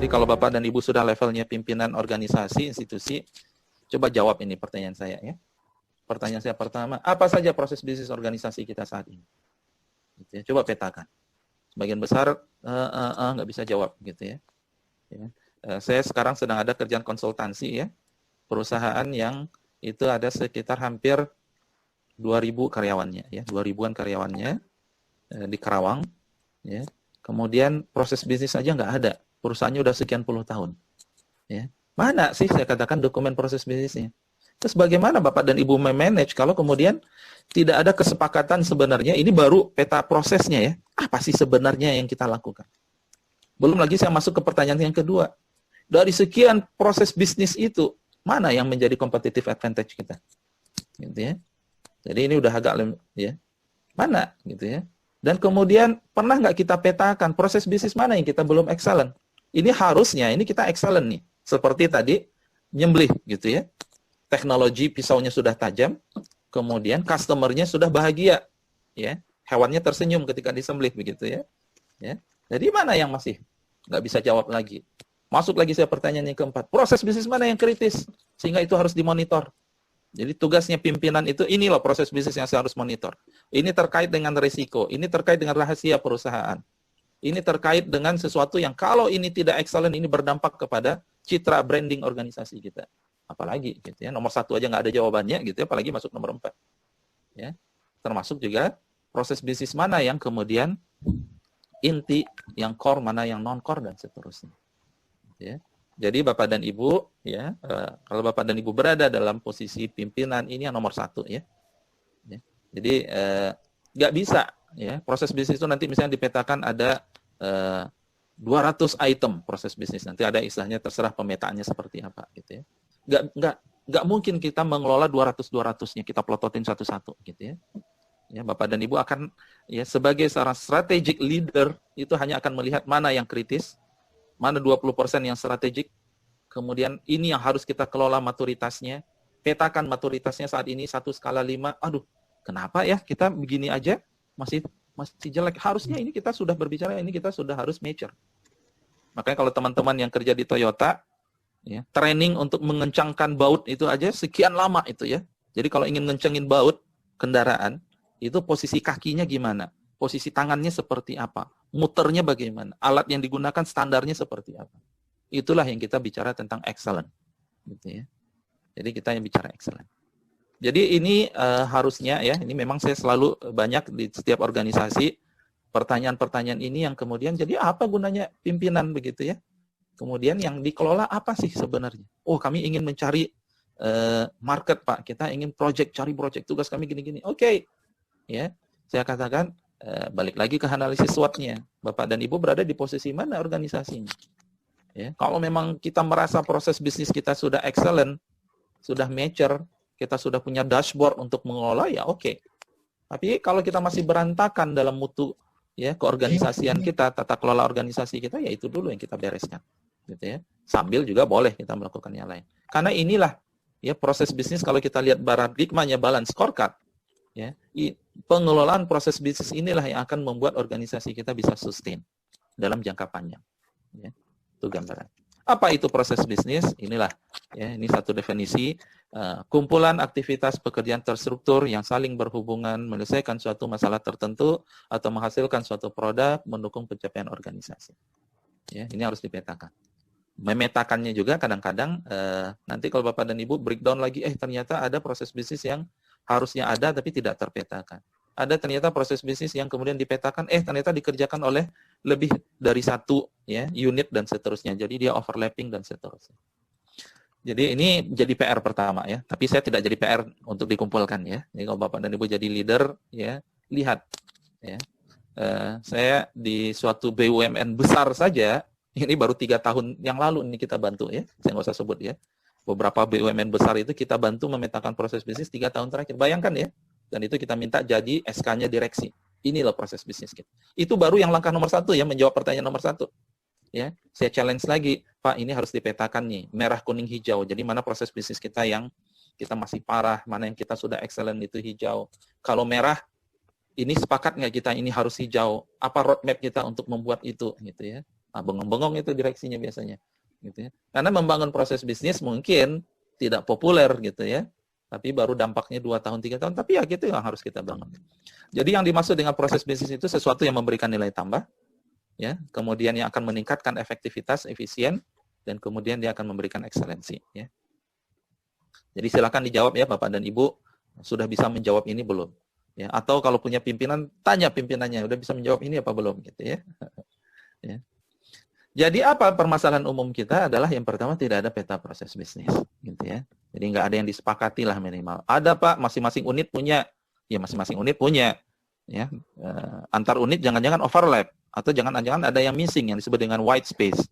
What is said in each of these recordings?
Jadi kalau Bapak dan Ibu sudah levelnya pimpinan organisasi, institusi, coba jawab ini pertanyaan saya ya. Pertanyaan saya pertama, apa saja proses bisnis organisasi kita saat ini? Gitu ya. Coba petakan. Sebagian besar nggak bisa jawab gitu ya. Saya sekarang sedang ada kerjaan konsultansi ya, perusahaan yang itu ada sekitar hampir 2.000 karyawannya ya, 2.000-an karyawannya di Karawang ya. Kemudian proses bisnis aja nggak ada. Perusahaannya udah sekian puluh tahun. Ya. Mana sih saya katakan dokumen proses bisnisnya? Terus bagaimana Bapak dan Ibu memanage kalau kemudian tidak ada kesepakatan sebenarnya, ini baru peta prosesnya ya. Apa sih sebenarnya yang kita lakukan? Belum lagi saya masuk ke pertanyaan yang kedua. Dari sekian proses bisnis itu, mana yang menjadi competitive advantage kita? Gitu ya. Jadi ini udah agak ya. Mana gitu ya. Dan kemudian pernah nggak kita petakan proses bisnis mana yang kita belum excellent? Ini harusnya, ini kita excellent nih. Seperti tadi, nyembelih gitu ya. Teknologi pisaunya sudah tajam, kemudian customer-nya sudah bahagia. Ya. Hewannya tersenyum ketika disembelih begitu ya. Ya. Jadi mana yang masih nggak bisa jawab lagi? Masuk lagi saya pertanyaan yang keempat. Proses bisnis mana yang kritis? Sehingga itu harus dimonitor. Jadi tugasnya pimpinan itu, ini loh proses bisnis yang saya harus monitor. Ini terkait dengan risiko, ini terkait dengan rahasia perusahaan. Ini terkait dengan sesuatu yang kalau ini tidak excellent, ini berdampak kepada citra branding organisasi kita. Apalagi gitu ya, nomor 1 aja nggak ada jawabannya gitu ya, apalagi masuk nomor 4. Ya. Termasuk juga proses bisnis mana yang kemudian inti, yang core, mana yang non-core dan seterusnya. Gitu ya. Jadi Bapak dan Ibu ya, kalau Bapak dan Ibu berada dalam posisi pimpinan, ini yang nomor 1 ya. Ya. Jadi nggak bisa ya, proses bisnis itu nanti misalnya dipetakan ada 200 item proses bisnis, nanti ada istilahnya, terserah pemetaannya seperti apa gitu ya. Nggak mungkin kita mengelola 200-200-nya, kita plototin satu-satu gitu ya. Ya, Bapak dan Ibu akan ya sebagai seorang strategic leader itu hanya akan melihat mana yang kritis, mana 20% yang strategik, kemudian ini yang harus kita kelola maturitasnya, petakan maturitasnya saat ini 1 skala 5, aduh kenapa ya kita begini aja masih jelek, harusnya ini kita sudah berbicara, ini kita sudah harus mature. Makanya kalau teman-teman yang kerja di Toyota, ya, training untuk mengencangkan baut itu aja sekian lama itu ya. Jadi kalau ingin ngencengin baut kendaraan, itu posisi kakinya gimana, posisi tangannya seperti apa, muternya bagaimana, alat yang digunakan standarnya seperti apa. Itulah yang kita bicara tentang excellent. Gitu ya. Jadi kita yang bicara excellent. Jadi ini harusnya ya, ini memang saya selalu banyak di setiap organisasi pertanyaan-pertanyaan ini yang kemudian jadi apa gunanya pimpinan begitu ya. Kemudian yang dikelola apa sih sebenarnya? Oh, kami ingin mencari market Pak, kita ingin cari project, tugas kami gini-gini. Oke. Ya, saya katakan balik lagi ke analisis SWOT-nya. Bapak dan Ibu berada di posisi mana organisasinya? Ya, kalau memang kita merasa proses bisnis kita sudah excellent, sudah mature, kita sudah punya dashboard untuk mengelola, ya oke. Tapi kalau kita masih berantakan dalam mutu ya keorganisasian kita, tata kelola organisasi kita, ya itu dulu yang kita bereskan, gitu ya. Sambil juga boleh kita melakukan yang lain. Karena inilah ya proses bisnis, kalau kita lihat paradigmanya balance scorecard, ya, pengelolaan proses bisnis inilah yang akan membuat organisasi kita bisa sustain dalam jangka panjang. Ya, itu gambaran. Apa itu proses bisnis? Inilah, ya, ini satu definisi, kumpulan aktivitas pekerjaan terstruktur yang saling berhubungan menyelesaikan suatu masalah tertentu atau menghasilkan suatu produk mendukung pencapaian organisasi. Ya, ini harus dipetakan. Memetakannya juga kadang-kadang nanti kalau Bapak dan Ibu breakdown lagi, ternyata ada proses bisnis yang harusnya ada tapi tidak terpetakan. Ada ternyata proses bisnis yang kemudian dipetakan, ternyata dikerjakan oleh lebih dari satu ya unit dan seterusnya. Jadi dia overlapping dan seterusnya. Jadi ini jadi PR pertama ya. Tapi saya tidak jadi PR untuk dikumpulkan ya. Jadi kalau Bapak dan Ibu jadi leader ya, lihat ya. Saya di suatu BUMN besar saja, ini baru 3 tahun yang lalu ini kita bantu ya. Saya nggak usah sebut ya. Beberapa BUMN besar itu kita bantu memetakan proses bisnis 3 tahun terakhir. Bayangkan ya. Dan itu kita minta jadi SK-nya direksi. Inilah proses bisnis kita. Itu baru yang langkah nomor 1 ya, menjawab pertanyaan nomor 1. Ya, saya challenge lagi, Pak, ini harus dipetakan nih, merah, kuning, hijau. Jadi mana proses bisnis kita yang kita masih parah, mana yang kita sudah excellent itu hijau. Kalau merah, ini sepakat nggak kita ini harus hijau? Apa roadmap kita untuk membuat itu, gitu ya? bengong-bengong itu direksinya biasanya, gitu ya. Karena membangun proses bisnis mungkin tidak populer gitu ya, tapi baru dampaknya 2 tahun, 3 tahun, tapi ya gitu yang harus kita bangun. Jadi yang dimaksud dengan proses bisnis itu sesuatu yang memberikan nilai tambah, ya, kemudian yang akan meningkatkan efektivitas, efisien, dan kemudian dia akan memberikan ekselensi, ya. Jadi silakan dijawab ya Bapak dan Ibu, sudah bisa menjawab ini belum? Ya, atau kalau punya pimpinan, tanya pimpinannya, udah bisa menjawab ini apa belum gitu ya. Ya. Jadi apa permasalahan umum kita adalah yang pertama tidak ada peta proses bisnis, gitu ya. Jadi nggak ada yang disepakati lah minimal. Ada Pak, masing-masing unit punya, ya masing-masing unit punya, ya. Antar unit jangan-jangan overlap atau jangan-jangan ada yang missing yang disebut dengan white space.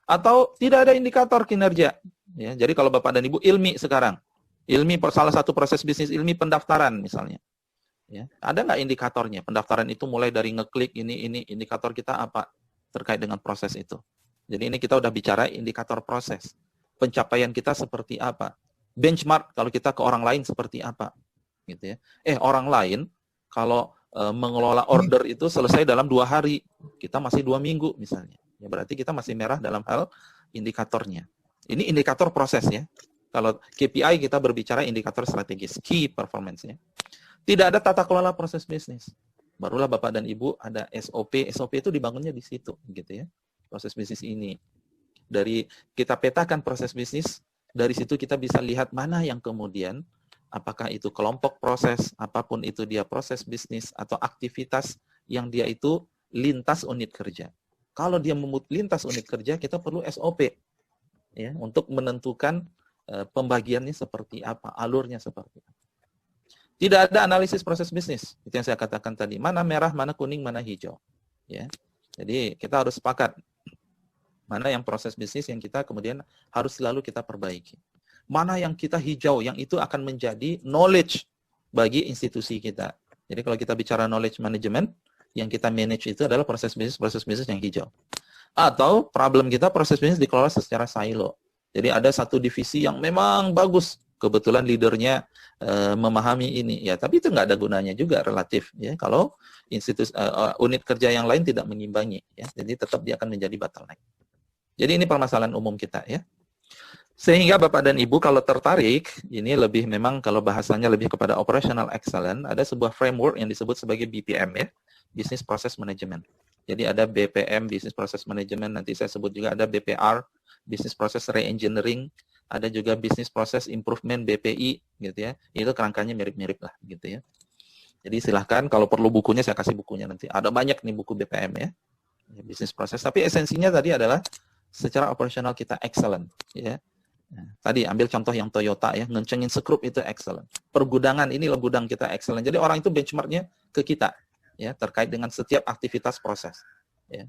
Atau tidak ada indikator kinerja. Ya, jadi kalau Bapak dan Ibu ilmi sekarang, ilmi salah satu proses bisnis ilmi pendaftaran misalnya. Ya, ada nggak indikatornya? Pendaftaran itu mulai dari ngeklik ini indikator kita apa terkait dengan proses itu. Jadi ini kita udah bicara indikator proses. Pencapaian kita seperti apa? Benchmark kalau kita ke orang lain seperti apa? Gitu ya. Orang lain kalau mengelola order itu selesai dalam 2 hari, kita masih 2 minggu misalnya. Ya berarti kita masih merah dalam hal indikatornya. Ini indikator proses ya. Kalau KPI kita berbicara indikator strategis, key performance-nya. Tidak ada tata kelola proses bisnis. Barulah Bapak dan Ibu ada SOP. SOP itu dibangunnya di situ, gitu ya. Proses bisnis ini. Dari kita petakan proses bisnis, dari situ kita bisa lihat mana yang kemudian, apakah itu kelompok proses, apapun itu dia proses bisnis atau aktivitas yang dia itu lintas unit kerja. Kalau dia lintas unit kerja, kita perlu SOP ya untuk menentukan pembagiannya seperti apa, alurnya seperti apa. Tidak ada analisis proses bisnis. Itu yang saya katakan tadi. Mana merah, mana kuning, mana hijau. Ya. Jadi kita harus sepakat. Mana yang proses bisnis yang kita kemudian harus selalu kita perbaiki. Mana yang kita hijau, yang itu akan menjadi knowledge bagi institusi kita. Jadi kalau kita bicara knowledge management, yang kita manage itu adalah proses bisnis yang hijau. Atau problem kita proses bisnis dikelola secara silo. Jadi ada satu divisi yang memang bagus. Kebetulan leadernya memahami ini ya, tapi itu nggak ada gunanya juga relatif ya kalau unit kerja yang lain tidak mengimbangi ya, jadi tetap dia akan menjadi bottleneck. Jadi ini permasalahan umum kita ya. Sehingga Bapak dan Ibu kalau tertarik, ini lebih memang kalau bahasanya lebih kepada operational excellence, ada sebuah framework yang disebut sebagai BPM ya, Business Process Management. Jadi ada BPM, Business Process Management, nanti saya sebut juga ada BPR, Business Process Reengineering, ada juga Business Process Improvement BPI gitu ya. Itu kerangkanya mirip-mirip lah gitu ya. Jadi silahkan kalau perlu bukunya saya kasih bukunya nanti. Ada banyak nih buku BPM ya. Business Process. Tapi esensinya tadi adalah secara operasional kita excellent ya. Nah, tadi ambil contoh yang Toyota ya, ngencengin skrup itu excellent. Pergudangan inilah gudang kita excellent. Jadi orang itu benchmarknya ke kita ya terkait dengan setiap aktivitas proses ya.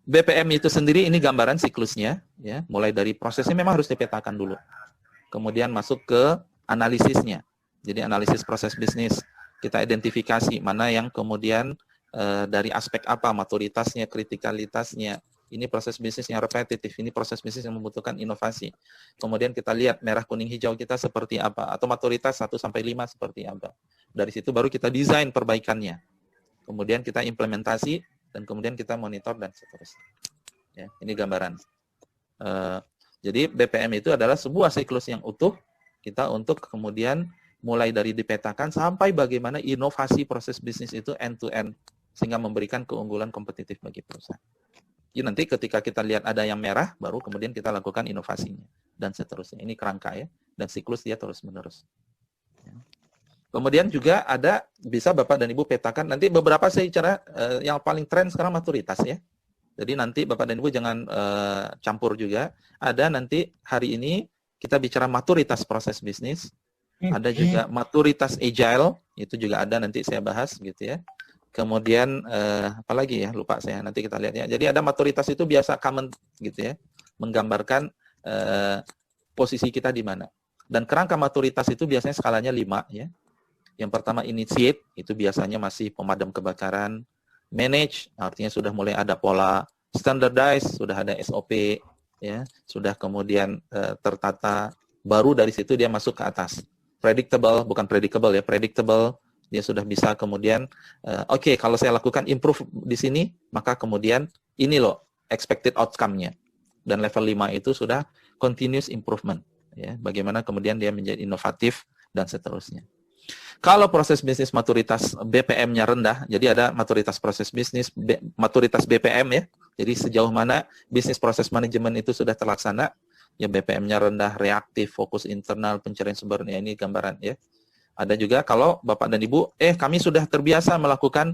BPM itu sendiri ini gambaran siklusnya ya, mulai dari prosesnya memang harus dipetakan dulu. Kemudian masuk ke analisisnya. Jadi analisis proses bisnis, kita identifikasi mana yang kemudian dari aspek apa maturitasnya, kritikalitasnya. Ini proses bisnis yang repetitif, ini proses bisnis yang membutuhkan inovasi. Kemudian kita lihat merah, kuning, hijau kita seperti apa atau maturitas 1 sampai 5 seperti apa. Dari situ baru kita desain perbaikannya. Kemudian kita implementasi dan kemudian kita monitor dan seterusnya. Ya, ini gambaran. Jadi BPM itu adalah sebuah siklus yang utuh kita untuk kemudian mulai dari dipetakan sampai bagaimana inovasi proses bisnis itu end to end sehingga memberikan keunggulan kompetitif bagi perusahaan. Jadi nanti ketika kita lihat ada yang merah, baru kemudian kita lakukan inovasinya dan seterusnya. Ini kerangka ya, dan siklus dia terus menerus. Ya. Kemudian juga ada, bisa Bapak dan Ibu petakan, nanti beberapa saya bicara yang paling tren sekarang maturitas ya. Jadi nanti Bapak dan Ibu jangan campur juga. Ada nanti hari ini kita bicara maturitas proses bisnis. Ada juga maturitas agile, itu juga ada nanti saya bahas gitu ya. Kemudian apa lagi ya, lupa saya, nanti kita lihat ya. Jadi ada maturitas itu biasa common gitu ya, menggambarkan posisi kita di mana. Dan kerangka maturitas itu biasanya skalanya 5 ya. Yang pertama initiate, itu biasanya masih pemadam kebakaran. Manage, artinya sudah mulai ada pola. Standardize, sudah ada SOP, ya, sudah kemudian tertata. Baru dari situ dia masuk ke atas. Predictable, bukan predictable ya, predictable, Dia sudah bisa kemudian, oke, kalau saya lakukan improve di sini, maka kemudian ini loh expected outcome-nya. Dan level 5 itu sudah continuous improvement. Ya, bagaimana kemudian dia menjadi inovatif dan seterusnya. Kalau proses bisnis maturitas BPM-nya rendah, jadi ada maturitas proses bisnis, maturitas BPM ya. Jadi sejauh mana bisnis proses manajemen itu sudah terlaksana, ya BPM-nya rendah, reaktif, fokus internal, pencarian sumber, ya ini gambaran ya. Ada juga kalau Bapak dan Ibu, kami sudah terbiasa melakukan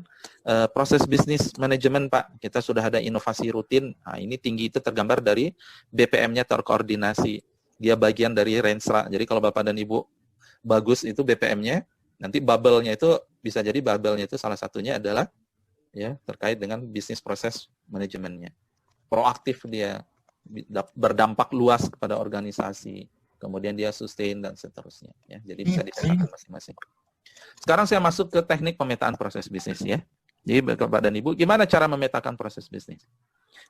proses bisnis manajemen Pak, kita sudah ada inovasi rutin, nah ini tinggi itu tergambar dari BPM-nya terkoordinasi, dia bagian dari Renstra. Jadi kalau Bapak dan Ibu bagus itu BPM-nya, nanti bubble-nya itu bisa jadi bubble-nya itu salah satunya adalah ya terkait dengan bisnis proses manajemennya. Proaktif dia, berdampak luas kepada organisasi, kemudian dia sustain dan seterusnya. Ya. Jadi bisa dipetakan masing-masing. Sekarang saya masuk ke teknik pemetaan proses bisnis ya. Jadi Bapak dan Ibu, gimana cara memetakan proses bisnis?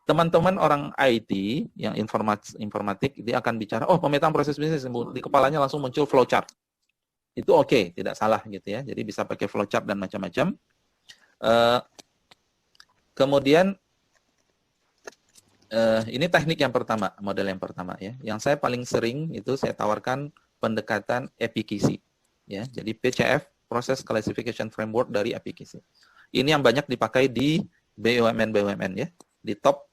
Teman-teman orang IT yang informatik, dia akan bicara, oh pemetaan proses bisnis, di kepalanya langsung muncul flowchart. Itu oke, tidak salah gitu ya. Jadi bisa pakai flowchart dan macam-macam. Kemudian ini teknik yang pertama, model yang pertama ya. Yang saya paling sering itu saya tawarkan pendekatan epikisi. Ya, jadi PCF, Process Classification Framework dari epikisi. Ini yang banyak dipakai di BUMN ya, di top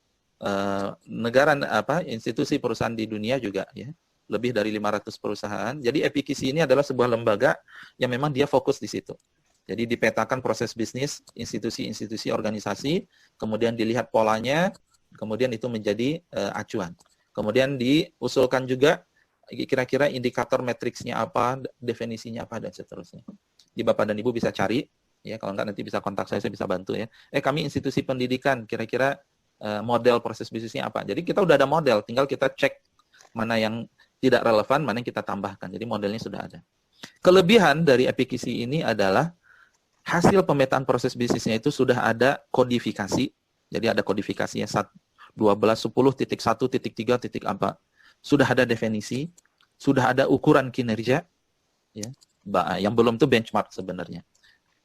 negara institusi perusahaan di dunia juga ya. Lebih dari 500 perusahaan. Jadi epikisi ini adalah sebuah lembaga yang memang dia fokus di situ. Jadi dipetakan proses bisnis, institusi-institusi organisasi, kemudian dilihat polanya, kemudian itu menjadi acuan. Kemudian diusulkan juga kira-kira indikator matriksnya apa, definisinya apa, dan seterusnya. Di Bapak dan Ibu bisa cari, ya kalau enggak nanti bisa kontak saya bisa bantu ya. Kami institusi pendidikan, kira-kira model proses bisnisnya apa. Jadi kita udah ada model, tinggal kita cek mana yang tidak relevan, mana yang kita tambahkan. Jadi modelnya sudah ada. Kelebihan dari epikisi ini adalah hasil pemetaan proses bisnisnya itu sudah ada kodifikasi. Jadi ada kodifikasinya 12.10.1.3. Sudah ada definisi, sudah ada ukuran kinerja, ya. Yang belum itu benchmark sebenarnya.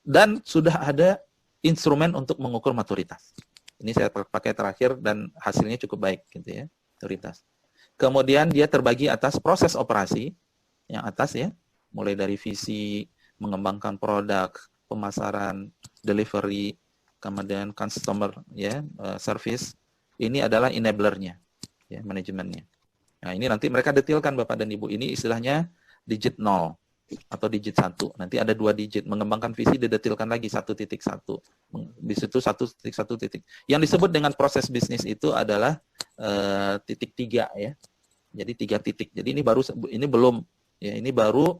Dan sudah ada instrumen untuk mengukur maturitas. Ini saya pakai terakhir dan hasilnya cukup baik gitu ya, maturitas. Kemudian dia terbagi atas proses operasi, yang atas ya, mulai dari visi, mengembangkan produk, pemasaran, delivery, kemudian customer ya, service. Ini adalah enabler-nya, ya, manajemennya. Nah, ini nanti mereka detailkan Bapak dan Ibu. Ini istilahnya digit 0 atau digit 1. Nanti ada 2 digit. Mengembangkan visi didetilkan lagi 1.1. Di situ 1.1. Yang disebut dengan proses bisnis itu adalah titik 3 ya. Jadi 3 titik. Jadi ini belum ya, ini baru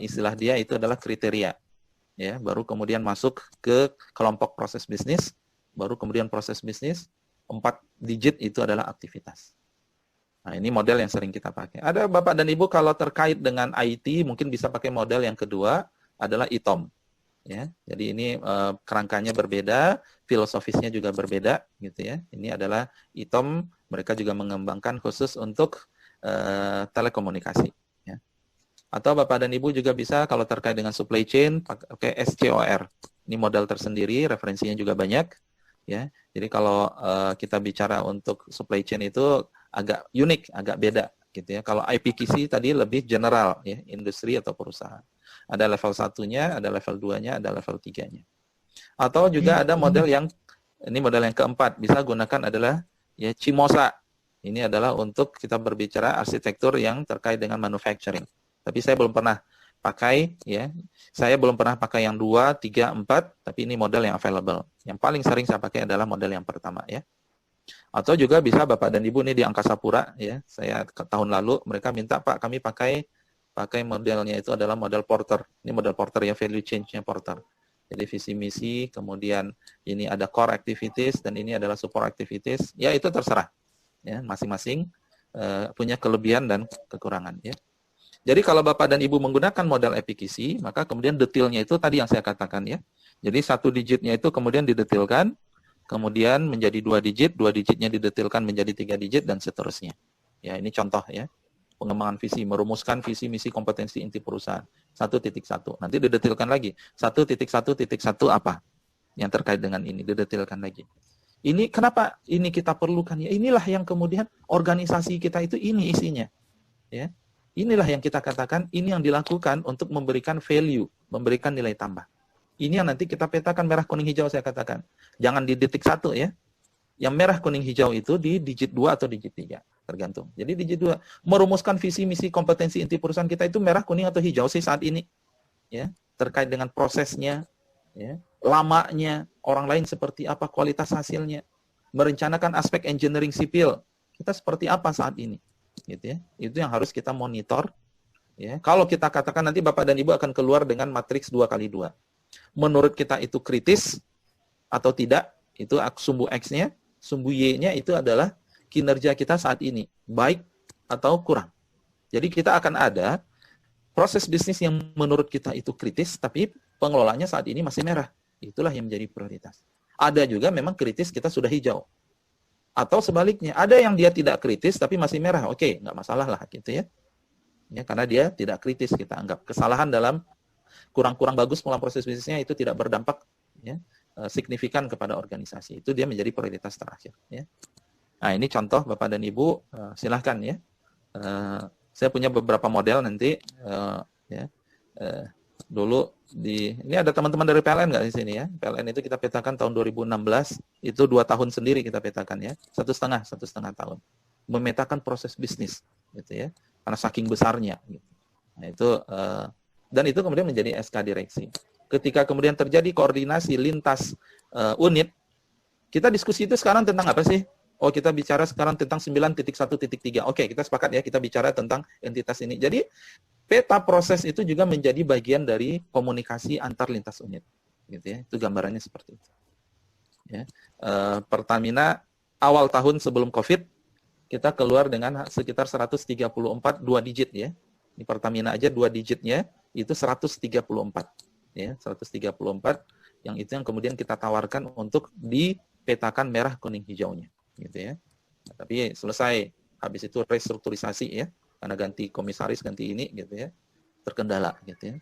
istilah dia itu adalah kriteria. Ya, baru kemudian masuk ke kelompok proses bisnis, baru kemudian proses bisnis, 4 digit itu adalah aktivitas. Nah, ini model yang sering kita pakai. Ada Bapak dan Ibu kalau terkait dengan IT mungkin bisa pakai model yang kedua adalah ITOM. Ya, jadi ini kerangkanya berbeda, filosofisnya juga berbeda, gitu ya. Ini adalah ITOM, mereka juga mengembangkan khusus untuk telekomunikasi. Ya. Atau Bapak dan Ibu juga bisa kalau terkait dengan supply chain pakai SCOR. Ini model tersendiri, referensinya juga banyak. Ya, jadi kalau kita bicara untuk supply chain itu agak unik, agak beda gitu ya. Kalau IPKC tadi lebih general ya, industri atau perusahaan. Ada level 1-nya, ada level 2-nya, ada level 3-nya. Atau juga ada model yang ini model yang keempat, bisa gunakan adalah ya CIMOSA. Ini adalah untuk kita berbicara arsitektur yang terkait dengan manufacturing. Tapi saya belum pernah pakai ya. Saya belum pernah pakai yang 2, 3, 4, tapi ini model yang available. Yang paling sering saya pakai adalah model yang pertama ya. Atau juga bisa Bapak dan Ibu ini di Angkasa Pura ya. Saya tahun lalu mereka minta Pak kami pakai modelnya itu adalah model Porter. Ini model Porter ya, value change-nya Porter. Jadi visi misi, kemudian ini ada core activities dan ini adalah support activities. Ya itu terserah. Ya, masing-masing punya kelebihan dan kekurangan ya. Jadi kalau Bapak dan Ibu menggunakan model epikisi, maka kemudian detailnya itu tadi yang saya katakan ya. Jadi 1 digitnya itu kemudian didetilkan, kemudian menjadi 2 digit, 2 digitnya didetilkan menjadi 3 digit, dan seterusnya. Ya, ini contoh ya, pengembangan visi, merumuskan visi, misi, kompetensi inti perusahaan. 1.1. Nanti didetilkan lagi. 1.1.1 apa yang terkait dengan ini, didetilkan lagi. Ini kenapa ini kita perlukan? Ya inilah yang kemudian organisasi kita itu ini isinya. Ya. Inilah yang kita katakan, ini yang dilakukan untuk memberikan value, memberikan nilai tambah. Ini yang nanti kita petakan merah, kuning, hijau saya katakan. Jangan di detik 1 ya. Yang merah, kuning, hijau itu di digit 2 atau digit 3. Tergantung. Jadi digit 2. Merumuskan visi, misi, kompetensi inti perusahaan kita itu merah, kuning, atau hijau sih saat ini. Ya. Terkait dengan prosesnya, ya, lamanya, orang lain seperti apa, kualitas hasilnya. Merencanakan aspek engineering sipil. Kita seperti apa saat ini. Gitu ya. Itu yang harus kita monitor. Ya. Kalau kita katakan nanti Bapak dan Ibu akan keluar dengan matriks 2x2. Menurut kita itu kritis atau tidak, itu sumbu X-nya. Sumbu Y-nya itu adalah kinerja kita saat ini, baik atau kurang. Jadi kita akan ada proses bisnis yang menurut kita itu kritis, tapi pengelolanya saat ini masih merah. Itulah yang menjadi prioritas. Ada juga memang kritis kita sudah hijau. Atau sebaliknya, ada yang dia tidak kritis tapi masih merah. Oke, nggak masalah lah gitu ya. Ya, karena dia tidak kritis, kita anggap kesalahan dalam kurang-kurang bagus dalam proses bisnisnya itu tidak berdampak ya, signifikan kepada organisasi. Itu dia menjadi prioritas terakhir. Ya. Nah, ini contoh Bapak dan Ibu, silahkan ya. Saya punya beberapa model nanti. Ya. Dulu, ini ada teman-teman dari PLN nggak di sini ya? PLN itu kita petakan tahun 2016, itu 2 tahun sendiri kita petakan ya. 1,5 tahun. Memetakan proses bisnis, gitu ya. Karena saking besarnya. Gitu. Nah, itu, dan itu kemudian menjadi SK direksi. Ketika kemudian terjadi koordinasi lintas unit, kita diskusi itu sekarang tentang apa sih? Oh, kita bicara sekarang tentang 9.1.3. Oke, kita sepakat ya, kita bicara tentang entitas ini. Jadi, peta proses itu juga menjadi bagian dari komunikasi antar lintas unit. Gitu ya. Itu gambarannya seperti itu. Ya. Pertamina awal tahun sebelum COVID, kita keluar dengan sekitar 134 2 digit ya. Di Pertamina aja 2 digitnya itu 134. Ya, 134 yang itu yang kemudian kita tawarkan untuk dipetakan merah, kuning, hijaunya. Gitu ya. Nah, tapi selesai, habis itu restrukturisasi ya. Karena ganti komisaris, ganti ini gitu ya, terkendala gitu ya.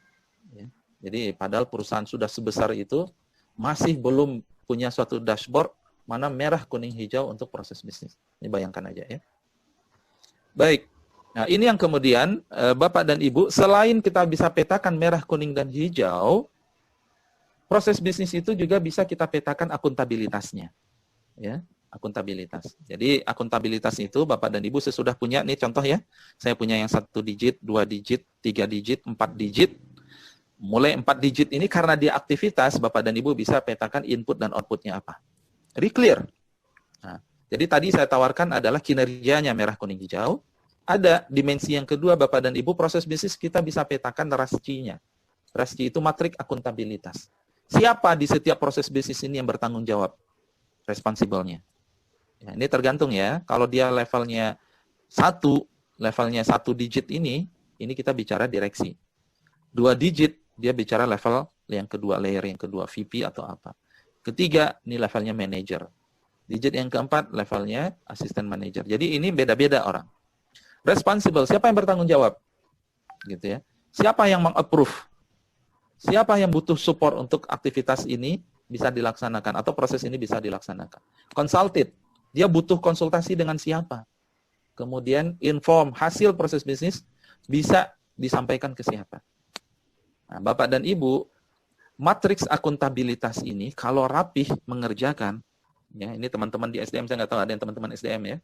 Ya. Jadi padahal perusahaan sudah sebesar itu masih belum punya suatu dashboard mana merah, kuning, hijau untuk proses bisnis. Ini bayangkan aja ya. Baik. Nah, ini yang kemudian Bapak dan Ibu, selain kita bisa petakan merah, kuning, dan hijau, proses bisnis itu juga bisa kita petakan akuntabilitasnya. Ya. Akuntabilitas. Jadi akuntabilitas itu Bapak dan Ibu sesudah punya nih contoh ya. Saya punya yang 1 digit, 2 digit, 3 digit, 4 digit. Mulai 4 digit ini karena dia aktivitas, Bapak dan Ibu bisa petakan input dan outputnya apa. Jadi clear. Nah, jadi tadi saya tawarkan adalah kinerjanya merah, kuning, hijau. Ada dimensi yang kedua Bapak dan Ibu, proses bisnis kita bisa petakan RASCI-nya. RASCI itu matrik akuntabilitas. Siapa di setiap proses bisnis ini yang bertanggung jawab? Responsibelnya. Ya, ini tergantung ya. Kalau dia levelnya 1 digit ini kita bicara direksi. 2 digit, dia bicara level yang kedua, layer yang kedua, VP atau apa. Ketiga, ini levelnya manager. Digit yang keempat, levelnya asisten manager. Jadi ini beda-beda orang. Responsible, siapa yang bertanggung jawab? Gitu ya. Siapa yang meng-approve? Siapa yang butuh support untuk aktivitas ini bisa dilaksanakan atau proses ini bisa dilaksanakan? Consulted, dia butuh konsultasi dengan siapa? Kemudian inform, hasil proses bisnis bisa disampaikan ke siapa? Nah, Bapak dan Ibu, matriks akuntabilitas ini kalau rapih mengerjakan, ya ini teman-teman di SDM, saya nggak tahu ada yang teman-teman SDM ya.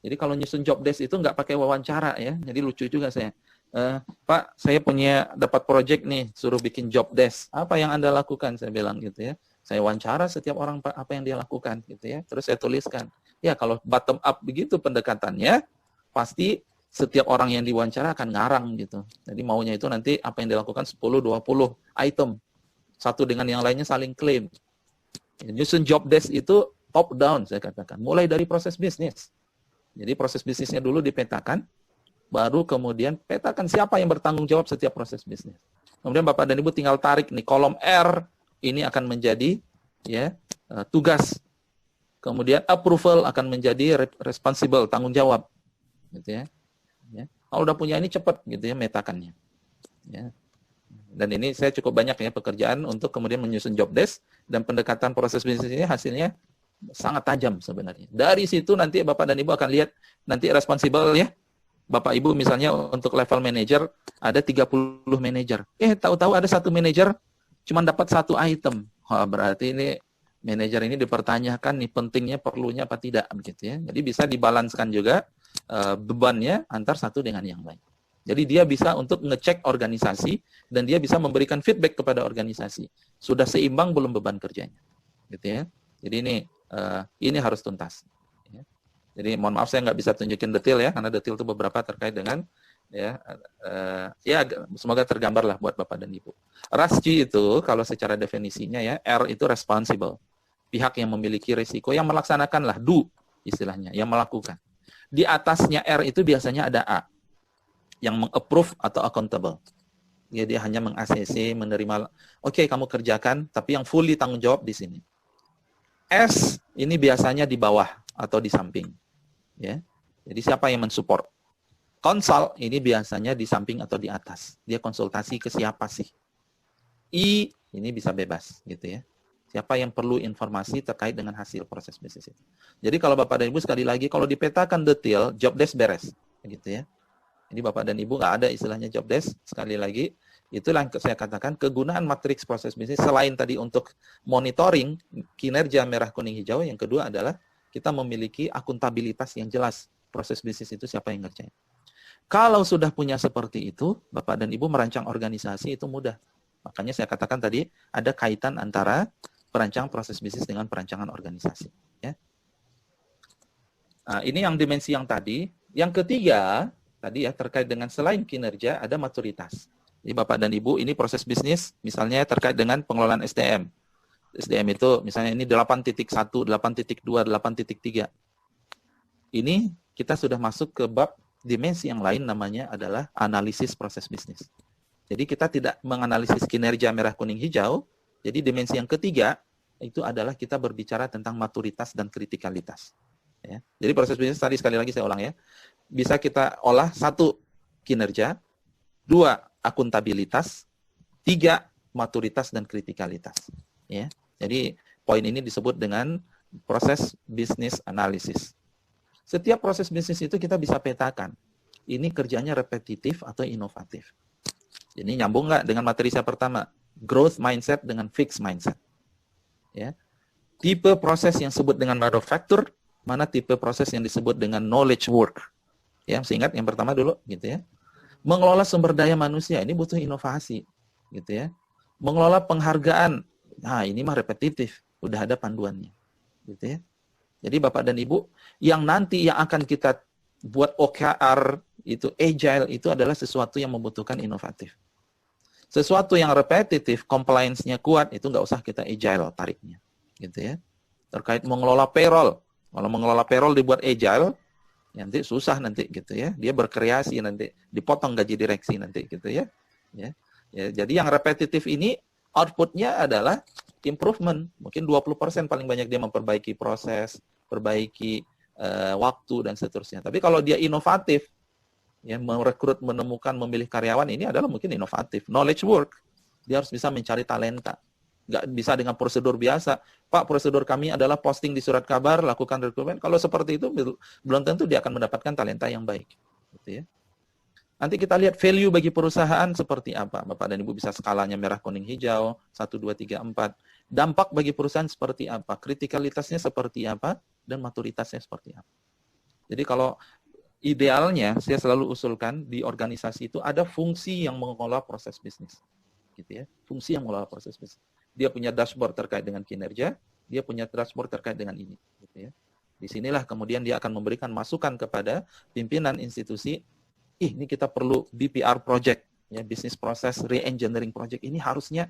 Jadi kalau nyusun job desk itu nggak pakai wawancara ya. Jadi lucu juga saya. Pak, saya punya dapat project nih, suruh bikin job desk. Apa yang Anda lakukan? Saya bilang gitu ya. Saya wawancara setiap orang apa yang dia lakukan gitu ya. Terus saya tuliskan. Ya kalau bottom up begitu pendekatannya, pasti setiap orang yang diwawancara akan ngarang gitu. Jadi maunya itu nanti apa yang dilakukan 10-20 item. Satu dengan yang lainnya saling klaim. Nyusun job desk itu top down saya katakan. Mulai dari proses bisnis. Jadi proses bisnisnya dulu dipetakan, baru kemudian petakan siapa yang bertanggung jawab setiap proses bisnis. Kemudian Bapak dan Ibu tinggal tarik nih kolom R, ini akan menjadi ya tugas. Kemudian approval akan menjadi responsible, tanggung jawab. Gitu ya. Ya. Kalau udah punya ini cepat gitu ya metakannya. Ya. Dan ini saya cukup banyak ya pekerjaan untuk kemudian menyusun job desk dan pendekatan proses bisnis ini hasilnya sangat tajam sebenarnya. Dari situ nanti Bapak dan Ibu akan lihat nanti responsible ya. Bapak Ibu misalnya untuk level manager ada 30 manajer. Tahu-tahu ada satu manajer cuma dapat satu item. Wah, berarti ini manajer ini dipertanyakan nih pentingnya, perlunya apa tidak begitu ya. Jadi bisa dibalanskan juga bebannya antar satu dengan yang lain. Jadi dia bisa untuk ngecek organisasi dan dia bisa memberikan feedback kepada organisasi. Sudah seimbang belum beban kerjanya. Gitu ya. Jadi ini harus tuntas. Ya. Jadi mohon maaf saya nggak bisa tunjukin detail ya, karena detail itu beberapa terkait dengan ya semoga tergambar lah buat Bapak dan Ibu. RASG itu kalau secara definisinya ya, R itu responsible. Pihak yang memiliki risiko, yang melaksanakan lah, do istilahnya, yang melakukan. Di atasnya R itu biasanya ada A, yang meng-approve atau accountable. Dia hanya meng-ACC, menerima, oke, kamu kerjakan, tapi yang fully tanggung jawab di sini. S ini biasanya di bawah atau di samping. Ya. Jadi siapa yang mensupport? Konsul ini biasanya di samping atau di atas. Dia konsultasi ke siapa sih? I ini bisa bebas gitu ya. Siapa yang perlu informasi terkait dengan hasil proses bisnis itu. Jadi kalau Bapak dan Ibu sekali lagi kalau dipetakan detail, job desk beres gitu ya. Jadi Bapak dan Ibu nggak ada istilahnya job desk, sekali lagi itulah yang saya katakan kegunaan matriks proses bisnis selain tadi untuk monitoring kinerja merah kuning hijau, yang kedua adalah kita memiliki akuntabilitas yang jelas proses bisnis itu siapa yang ngerjain. Kalau sudah punya seperti itu, Bapak dan Ibu merancang organisasi itu mudah. Makanya saya katakan tadi ada kaitan antara perancangan proses bisnis dengan perancangan organisasi. Ya. Nah, ini yang dimensi yang tadi. Yang ketiga, tadi ya terkait dengan selain kinerja ada maturitas. Jadi Bapak dan Ibu ini proses bisnis misalnya terkait dengan pengelolaan SDM. SDM itu misalnya ini 8.1, 8.2, 8.3. Ini kita sudah masuk ke bab dimensi yang lain namanya adalah analisis proses bisnis. Jadi kita tidak menganalisis kinerja merah kuning hijau. Jadi dimensi yang ketiga itu adalah kita berbicara tentang maturitas dan kritikalitas. Ya. Jadi proses bisnis tadi sekali lagi saya ulang ya. Bisa kita olah 1 kinerja, 2 akuntabilitas, 3 maturitas dan kritikalitas. Ya. Jadi poin ini disebut dengan proses bisnis analisis. Setiap proses bisnis itu kita bisa petakan. Ini kerjanya repetitif atau inovatif. Jadi nyambung nggak dengan materi saya pertama? Growth mindset dengan fixed mindset. Ya. Tipe proses yang disebut dengan manufacture, mana tipe proses yang disebut dengan knowledge work. Ya, masih ingat yang pertama dulu gitu ya. Mengelola sumber daya manusia ini butuh inovasi gitu ya. Mengelola penghargaan, nah ini mah repetitif, udah ada panduannya. Gitu ya. Jadi Bapak dan Ibu, yang nanti yang akan kita buat OKR itu agile itu adalah sesuatu yang membutuhkan inovatif. Sesuatu yang repetitif, compliance-nya kuat, itu nggak usah kita agile tariknya. Gitu ya. Terkait mengelola payroll. Kalau mengelola payroll dibuat agile, nanti susah nanti gitu ya. Dia berkreasi nanti, dipotong gaji direksi nanti gitu ya. Ya. Jadi yang repetitif ini output-nya adalah improvement. Mungkin 20% paling banyak dia memperbaiki proses, perbaiki waktu dan seterusnya. Tapi kalau dia inovatif, ya merekrut, menemukan, memilih karyawan, ini adalah mungkin inovatif. Knowledge work, dia harus bisa mencari talenta. Nggak bisa dengan prosedur biasa. Pak, prosedur kami adalah posting di surat kabar, lakukan rekrutmen. Kalau seperti itu, belum tentu dia akan mendapatkan talenta yang baik. Gitu ya. Nanti kita lihat value bagi perusahaan seperti apa. Bapak dan Ibu bisa skalanya merah, kuning, hijau, 1, 2, 3, 4. Dampak bagi perusahaan seperti apa, kritikalitasnya seperti apa, dan maturitasnya seperti apa. Jadi kalau idealnya, saya selalu usulkan di organisasi itu ada fungsi yang mengelola proses bisnis. Gitu ya. Fungsi yang mengelola proses bisnis. Dia punya dashboard terkait dengan kinerja, dia punya dashboard terkait dengan ini. Gitu ya. Disinilah kemudian dia akan memberikan masukan kepada pimpinan institusi, ini kita perlu BPR project, ya, business process re-engineering project. Ini harusnya,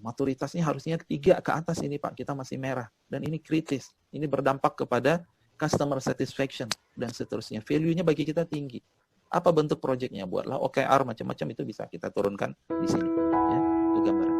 maturitasnya harusnya 3 ke atas ini Pak, kita masih merah. Dan ini kritis, ini berdampak kepada customer satisfaction, dan seterusnya. Value-nya bagi kita tinggi. Apa bentuk proyeknya? Buatlah OKR, macam-macam itu bisa kita turunkan di sini. Ya, itu gambaran.